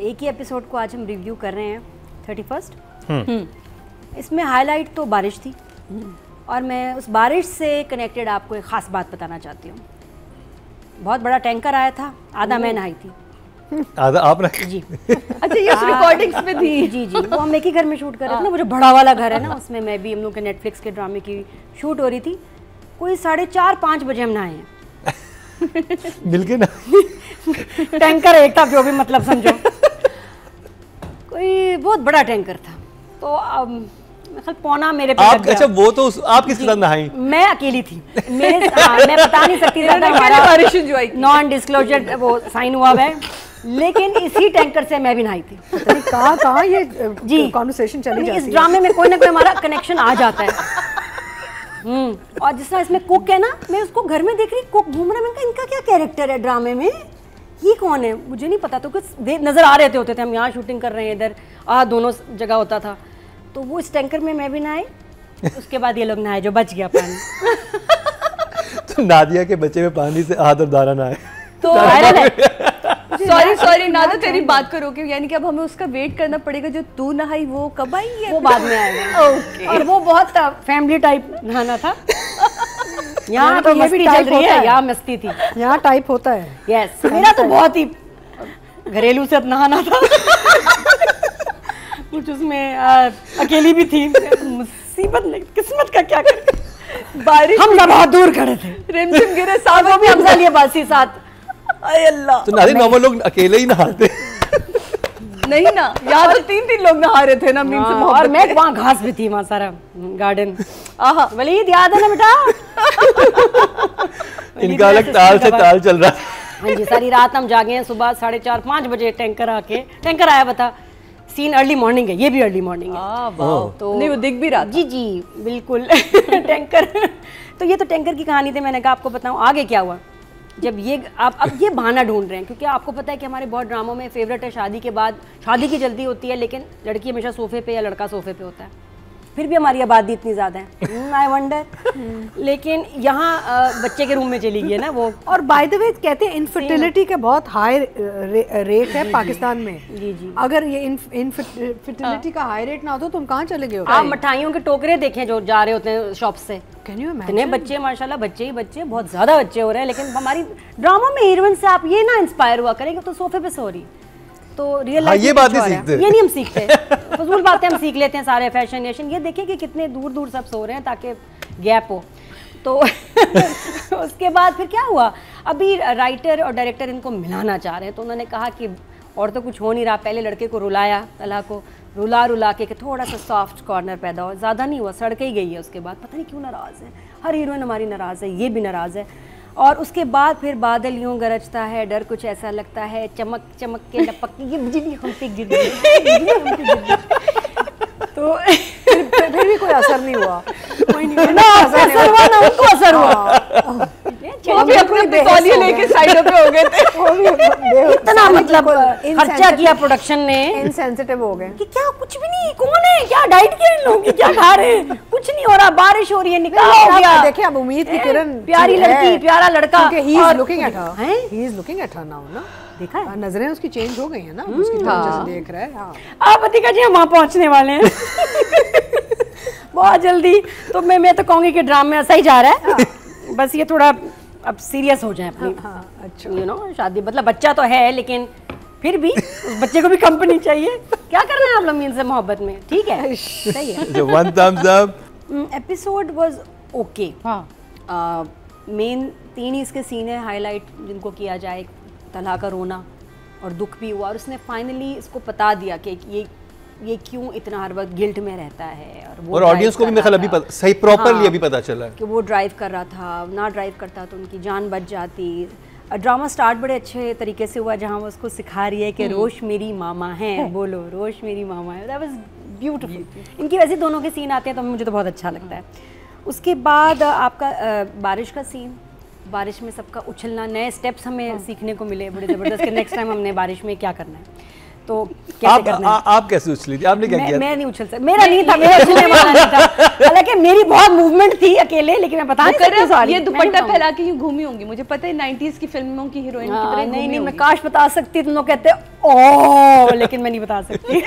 एक ही एपिसोड को आज हम रिव्यू कर रहे हैं 31st। इसमें हाईलाइट तो बारिश थी और मैं उस बारिश से कनेक्टेड आपको एक ख़ास बात बताना चाहती हूँ। बहुत बड़ा टैंकर आया था, आधा मैं नहाई थी, आधा आप रखे जी। अच्छा, ये रिकॉर्डिंग्स में थी। जी जी, वो हम एक ही घर में शूट कर रहे थे ना, वो जो बड़ा वाला घर है ना, उसमें मैं भी, हम लोग के नेटफ्लिक्स के ड्रामे की शूट हो रही थी। कोई 4:30-5 बजे हम नहाए हैं मिलके ना। टैंकर एक था, जो भी मतलब समझो, कोई बहुत बड़ा टैंकर था। तो मतलब पौना मेरे पे लग गया। अच्छा, वो तो आप किसके साथ नहाई? मैं अकेली थी। मैं बता नहीं सकती, हमारा नॉन डिस्क्लोजर वो साइन हुआ है, लेकिन इसी टैंकर से मैं भी नहाई थी। कहाँ ये जी कॉन्वर्सेशन चली जाती है। इस ड्रामे में कोई ना कोई हमारा कनेक्शन आ जाता है। और जिस तरह इसमें कुक है ना, मैं उसको घर में देख रही, कुक घूम रहा है, इनका क्या कैरेक्टर है ड्रामे में, ये कौन है मुझे नहीं पता। तो कुछ नजर आ रहे होते थे, हम यहाँ शूटिंग कर रहे हैं, इधर दोनों जगह होता था। तो वो इस टैंकर में मैं भी नहाई, उसके बाद ये लोग नहाए, जो बच गया पानी। तो नादिया के बच्चे में पानी से हाथ और दाना नहाए। तो सॉरी नादा, तेरी बात करो कि यानी कि अब हमें उसका वेट करना पड़ेगा, जो तू नहाई वो कब आई है? वो बाद में आएगा। और वो बहुत फैमिली टाइप नहाना था। यहाँ तो मस्ती चल रही है, यहाँ मस्ती थी, यहाँ टाइप होता है। यस, मेरा तो बहुत ही घरेलू से नहाना था। कुछ उसमें अकेली भी थी, मुसीबत नहीं, किस्मत का क्या करे। बारिश, हम सब बहुत दूर खड़े थे, रिमझिम गिरे, साथ भी हमजा लिए बासी साथ। अरे अल्लाह, तो नादिया नॉर्मल लोग अकेले ही नहाते नहीं ना, यहाँ तो 3 लोग नहा रहे थे ना मीम से। और मैं वहाँ घास भी थी, वहाँ सारा गार्डन। आहा, वलीद याद है ना बेटा? इनका अलग ताल से ताल चल रहा है। हाँ जी, सारी रात हम जागे हैं। सुबह 4:30-5 बजे टैंकर आया। बता, सीन अर्ली मॉर्निंग है, ये भी अर्ली मॉर्निंग है। तो नहीं, वो दिख भी रहा था। जी जी बिल्कुल। टैंकर, तो ये तो टैंकर की कहानी थी। मैंने कहा आपको बताऊं आगे क्या हुआ। जब ये आप अब ये बहाना ढूंढ रहे हैं, क्योंकि आपको पता है कि हमारे बहुत ड्रामों में फेवरेट है, शादी के बाद शादी की जल्दी होती है, लेकिन लड़की हमेशा सोफे पे या लड़का सोफे पे होता है। फिर भी हमारी आबादी इतनी ज़्यादा है, आई वंडर। लेकिन यहाँ बच्चे के रूम में चली गई है ना वो। और बाय द वे कहते हैं इनफर्टिलिटी का बहुत हाई रेट है पाकिस्तान में। जी जी, अगर ये इनफर्टिलिटी का हाई रेट ना हो तो तुम कहाँ चले गए? आप मिठाइयों के टोकरे देखें जो जा रहे होते हैं शॉप से। Can you imagine? इतने बच्चे माशाल्लाह, बच्चे ही बच्चे, बहुत ज़्यादा बच्चे हो रहे हैं। लेकिन हमारी ड्रामा में हीरोइन से आप ये ना इंस्पायर हुआ करेंगे तो सोफे पे सो रही। तो रियल लाइफ ये बातें सीखते, ये नहीं हम सीखते, फजूल बातें हम सीख लेते हैं सारे, फैशन ये देखें कि कितने दूर दूर सब सो रहे हैं ताकि गैप हो। तो उसके बाद फिर क्या हुआ, अभी राइटर और डायरेक्टर इनको मिलाना चाह रहे हैं। तो उन्होंने कहा कि और तो कुछ हो नहीं रहा, पहले लड़के को रुलाया, तला को रुला के थोड़ा सा सॉफ्ट कॉर्नर पैदा हो, ज़्यादा नहीं हुआ, सड़के ही गई है। उसके बाद पता नहीं क्यों नाराज़ है, हर हीरोइन हमारी नाराज़ है, ये भी नाराज़ है। और उसके बाद फिर बादल यूं गरजता है, डर कुछ ऐसा लगता है, चमक चमक के लपक के, ये बिजली हमसे गिर गई। तो फिर भी कोई असर नहीं हुआ। कोई नहीं, ना असर हुआ ना उनको असर हुआ। वो भी अपने तौलिए लेके साइडों पे हो गए थे। इतना मतलब खर्चा किया प्रोडक्शन ने, इनसेंसिटिव हो गए कि क्या कुछ भी नहीं, कौन है, क्या डाइट किया इन लोगों की, क्या खा रहे हैं, कुछ नहीं हो रहा, बारिश हो रही है, निकाल हो गया। देखिए अब उम्मीद की किरण, प्यारी लड़की, प्यारा लड़का, he is looking at her, he is looking at her now ना। देखा है, नजरें उसकी चेंज हो गई है ना, उसकी तरफ से देख रहा है। हाँ, आप अतिका जी हम वहाँ पहुँचने वाले हैं बहुत जल्दी। तो मैं तो कहूँगी कि ड्रामा ऐसा ही जा रहा है, बस ये थोड़ा अब सीरियस हो जाए अपनी। अच्छा, यू नो, शादी मतलब बच्चा तो है, लेकिन फिर भी उस बच्चे को भी कंपनी चाहिए। क्या करना है आप लोग इनसे मोहब्बत में, ठीक है, सही है। One thumbs up. Episode was okay. Main 3 ही इसके सीन है हाईलाइट जिनको किया जाए। तलहा का रोना और दुख भी हुआ, और उसने फाइनली इसको बता दिया कि ये क्यों इतना हर वक्त गिल्ट में रहता है। और ऑडियंस को भी मेरे ख्याल अभी सही प्रॉपरली अभी पता चला कि वो ड्राइव कर रहा था, ना ड्राइव करता तो उनकी जान बच जाती। ड्रामा स्टार्ट बड़े अच्छे तरीके से हुआ, जहाँ वो उसको सिखा रही है कि रोश मेरी मामा हैं, बोलो रोश मेरी मामा है। That was beautiful. इनकी वैसे दोनों के सीन आते हैं तो मुझे तो बहुत अच्छा लगता है। उसके बाद आपका बारिश का सीन, बारिश में सबका उछलना, नए स्टेप्स हमें सीखने को मिले बड़े ज़बरदस्त कि नेक्स्ट टाइम हमने बारिश में क्या करना है। तो कैसे करना है। आप कैसे उछली थी, आपने क्या किया? मैं नहीं उछल सकती, मेरा नहीं था, मेरा उछलने वाला नहीं था। हालांकि मेरी बहुत मूवमेंट थी अकेले, लेकिन मैं बता नहीं सकती। सॉरी, ये दुपट्टा फैला के यूं घूमी होंगी, मुझे पता है 90s की फिल्मों की हीरोइन की तरह नहीं नहीं, मैं होंगी। काश बता सकती, तुम लोग कहते ओ, लेकिन मैं नहीं बता सकती।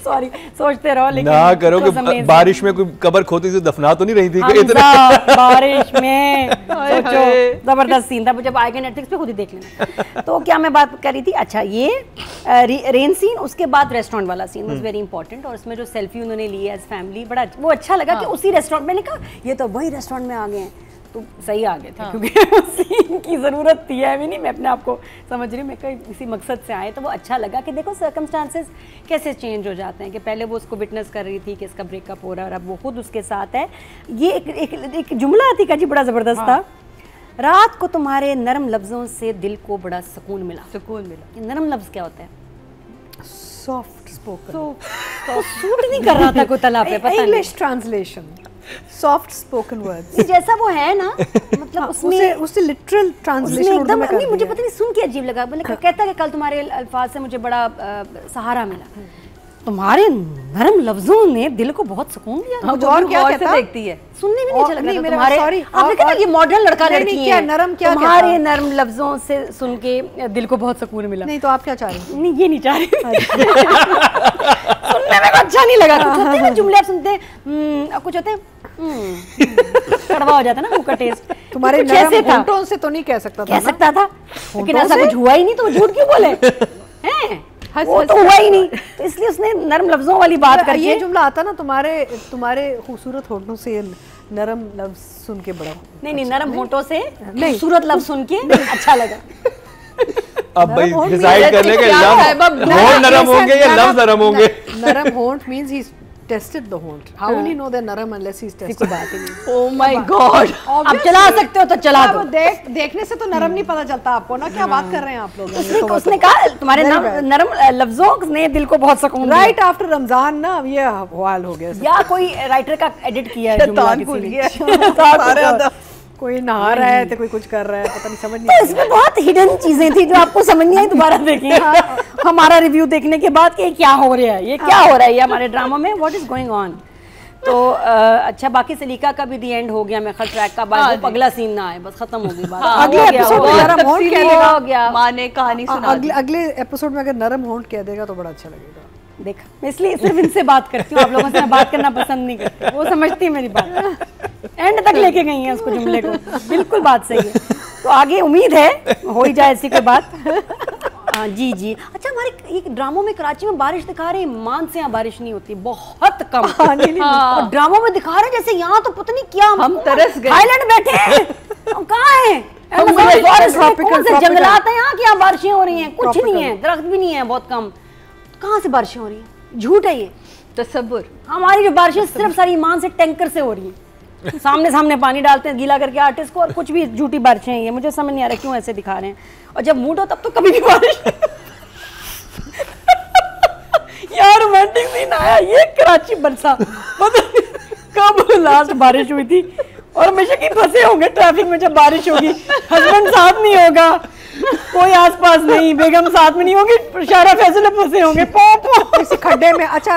सॉरी, सोचते रहो, लेकिन ना करो कि it was amazing। बारिश में कोई कबर खोती से दफना तो नहीं रही थी हमजा, बारिश में सोचो, जबरदस्त सीन था। जब आएगा नेटफ्लिक्स पे खुद ही देख लेना। तो क्या मैं बात कर रही थी, अच्छा ये रेन सीन, उसके बाद रेस्टोरेंट वाला सीन वाज वेरी इंपॉर्टेंट, और उसमें जो सेल्फी उन्होंने ली एज फैमिली, बड़ा वो अच्छा लगा कि उसी रेस्टोरेंट, मैंने कहा ये तो वही रेस्टोरेंट में आ गए हैं, तो सही आ गए थे, क्योंकि उस सीन की ज़रूरत थी। है भी नहीं, मैं अपने आप को समझ रही हूँ, मैं कहीं इसी मकसद से आए, तो वो अच्छा लगा कि देखो सर्कमस्टांसेस कैसे चेंज हो जाते हैं, कि पहले वो उसको विटनेस कर रही थी कि इसका ब्रेकअप हो रहा है, और अब वो खुद उसके साथ है। ये एक जुमला थी का जी, बड़ा ज़बरदस्त था, रात को तुम्हारे नरम लफ्ज़ों से दिल को बड़ा सुकून मिला। ये नरम लफ्ज़ क्या होता है? सॉफ्ट स्पोकन, तो सूट नहीं कर रहा था कोई तला पे, पता नहीं। English translation, soft spoken words. ये जैसा वो है ना, मतलब उसमें उससे लिटरल ट्रांसलेशन उसने एकदम में कर नहीं, मुझे दिया। पता नहीं सुन के अजीब लगा। मैंने कहता है कि कल तुम्हारे अल्फाज से मुझे बड़ा सहारा मिला, तुम्हारे नरम लफ्जों ने दिल को बहुत सुकून दिया। हाँ, और क्या कहता? देखती है, सुनने में नहीं अच्छा लगा नहीं, था मेरा तुम्हारे, सॉरी, आपने कहा ये मॉडर्न लड़का नहीं, लड़की क्या है, नरम क्या तुम्हारे कहता? नरम लफ्जों से सुन के दिल को बहुत सुकून मिला। नहीं तो आप क्या चाह रही हैं? नहीं, ये नहीं चाह रही। सुनने में अच्छा नहीं लगा। कुछ होते हैं ना जुमले, आप सुनते हैं, कुछ होते हैं कड़वा हो जाता है ना मुंह का टेस्ट। तुम्हारे कुछ ऐसे नरम था, होंठों से तो नहीं कह सकता था कह ना? सकता था, लेकिन ऐसा से? कुछ हुआ ही नहीं, तो झूठ क्यों बोले हैं? वो तो हुआ ही नहीं, तो इसलिए उसने नरम लफ्जों वाली बात करके ये जुमला आता ना, तुम्हारे खूबसूरत होठों से नरम लफ्ज सुन के बड़ा। नहीं, नरम होठों से खूबसूरत लफ्ज सुन के अच्छा लगा। अब भाई नरम होंठ डिसाइड कर ले कि होंठ नरम होंगे या लफ्ज नरम होंगे। नरम होंठ मींस ही टेस्टेड द होंठ। हाउ विल ही नो दे नरम अनलेस ही इज टेस्टेड? बात ही नहीं। ओह माय गॉड, अब चला सकते हो तो चला दो। देखने से तो नरम नहीं पता चलता आपको ना, क्या बात कर रहे हैं आप लोग? उसने कहा तुम्हारे नरम लफ्जों ने दिल को बहुत सुकून दिया। राइट आफ्टर रमजान ना ये हवाल हो गया। या कोई राइटर का एडिट किया है जुमला किसी ने। कोई नहा रहा है तो कोई कुछ कर रहा है, पता नहीं, समझ तो नहीं। इसमें बहुत हिडन चीजें थी जो आपको समझ नहीं आई, दोबारा देखिए हमारा रिव्यू देखने के बाद कि ये क्या हो रहा है, ये क्या हो रहा है, ये हमारे ड्रामा में व्हाट इज गोइंग ऑन। तो अच्छा, बाकी सलीका का भी दी एंड हो गया, मैं खत ट्रैक का बाद अगला सीन ना आए, बस खत्म हो गई बात। अगले एपिसोड में नरम होंठ कह देगा, हो गया, माँ ने कहानी सुना दी। अगले एपिसोड में अगर नरम होंठ कह देगा तो बड़ा अच्छा लगेगा। देखा, मैं इसलिए सिर्फ इनसे बात करती हूँ, आप लोगों से मैं बात करना पसंद नहीं करती, वो समझती है मेरी बात, एंड तक लेके गई हैं उसको जुमले को, बिल्कुल बात सही है। तो आगे उम्मीद है हो ही जाए ऐसी कोई बात। हाँ जी जी। अच्छा, हमारे एक ड्रामों में कराची में बारिश दिखा रहे हैं, मान से यहाँ बारिश नहीं होती, बहुत कम। और ड्रामों में दिखा रहे हैं जैसे यहाँ तो पता नहीं क्या, हम तरस गए। थाईलैंड बैठे हैं, हम कहाँ हैं? कौन से जंगलात हैं यहाँ की यहाँ बारिशें हो रही हैं? कुछ नहीं है, दरख्त भी नहीं है, बहुत कम, कहाँ से बारिशें हो रही हैं? झूठ है ये तसव्वुर। हमारी जो बारिशें सिर्फ सारी ईमान से टैंकर से हो रही हैं, सामने पानी डालते हैं गीला करके आर्टिस्ट को, और कुछ भी झूठी बारिशें हैं ये, मुझे समझ नहीं आ रहा क्यों ऐसे दिखा रहे हैं। और जब मूड हो तब तो कभी भी बारिश यार रोमांटिक सीन आया, ये कराची बरसा, पता नहीं कब लास्ट बारिश हुई थी, और हमेशा की फंसे होंगे ट्रैफिक में जब बारिश होगी, हस्बैंड साथ नहीं होगा, कोई आसपास नहीं, बेगम साथ में नहीं होगी, शारा फैसले फंसे होंगे किसी खड्डे में। अच्छा,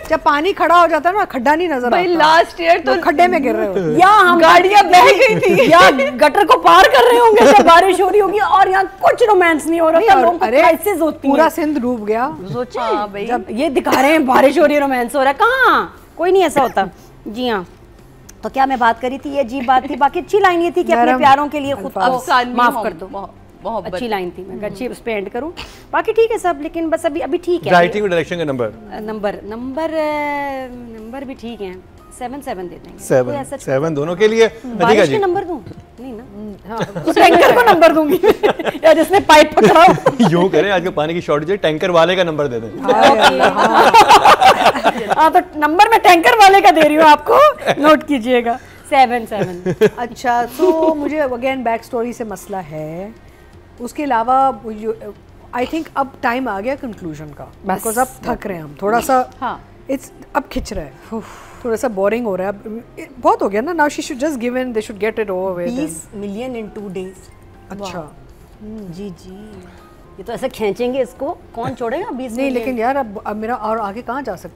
जब पानी खड़ा हो जाता है ना, खड्डा नहीं नजर भाई आता, लास्ट ईयर तो खड्डे में गिर रहे हो, या हम गाड़ियां बह गई थी, या गटर को पार कर रहे होंगे जब बारिश हो रही होगी, और यहाँ कुछ रोमांस नहीं हो रहा था, लोगों को क्राइसिस होती है, पूरा सिंध डूब गया। सोचे हाँ भाई। जब ये दिखा रहे हैं बारिश हो रही है, रोमांस हो रहा है, कहाँ, कोई नहीं ऐसा होता। जी हाँ, तो क्या मैं बात करी थी, ये अजीब बात थी। बाकी अच्छी लाइन ये थी कि अपने प्यारों के लिए खुद को माफ कर दो, बहुत अच्छी लाइन थी, मैं अच्छी उस पे एंड करूं। बाकी ठीक है सब, लेकिन बस अभी ठीक है। राइटिंग और डायरेक्शन का नंबर भी ठीक है, 7 दे देंगे। 7 दोनों के लिए। बारिश के नंबर दूं? नहीं ना, उस टैंकर को नंबर दूंगी या जिसने पाइप पकड़ा हो। यूं करें, आजकल पानी की शॉर्टेज है, टैंकर वाले का नंबर दे दें। हाँ, तो नंबर मैं टैंकर वाले का दे रही हूँ आपको, नोट कीजिएगा, 7। अच्छा, तो मुझे अगेन बैक स्टोरी से मसला है, उसके अलावा आई थिंक अब टाइम आ गया कंक्लूजन का, बिकॉज अब थक रहे हैं हम थोड़ा सा। हाँ, इट्स अब खिंच रहा है, थोड़ा सा बोरिंग हो रहा है, अब बहुत हो गया ना। Now she should just give in, they should get it over with. 20 million in 2 days। अच्छा जी जी, ये तो ऐसे खींचेंगे इसको, कौन छोड़ेगा 20 नहीं लेकिन यार अब मेरा और आगे कहाँ जा सकता